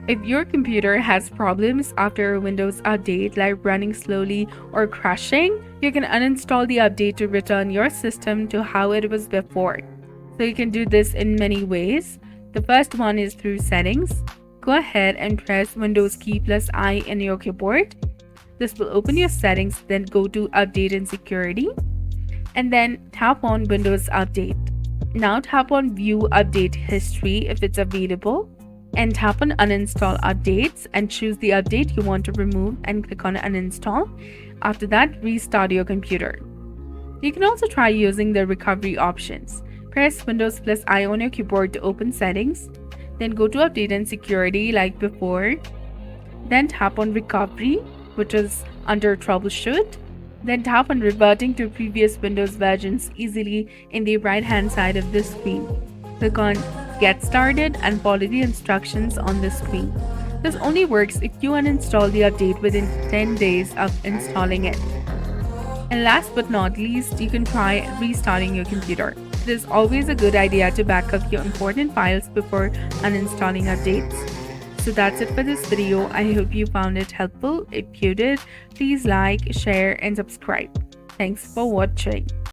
If your computer has problems after a Windows update, like running slowly or crashing, you can uninstall the update to return your system to how it was before. So you can do this in many ways. The first one is through settings. Go ahead and press Windows key plus I in your keyboard. This will open your settings, then go to Update and Security, and then tap on Windows Update. Now tap on View Update History if it's available, and tap on Uninstall Updates and choose the update you want to remove and click on Uninstall. After that, restart your computer. You can also try using the recovery options. Press Windows plus I on your keyboard to open settings, then go to Update and Security like before, then tap on Recovery, which is under Troubleshoot, then tap on Reverting to previous Windows versions easily in the right hand side of the screen. Click on Get Started and follow the instructions on the screen. This only works if you uninstall the update within 10 days of installing it. And last but not least, you can try restarting your computer. It is always a good idea to back up your important files before uninstalling updates. So that's it for this video. I hope you found it helpful. If you did, please like, share, and subscribe. Thanks for watching.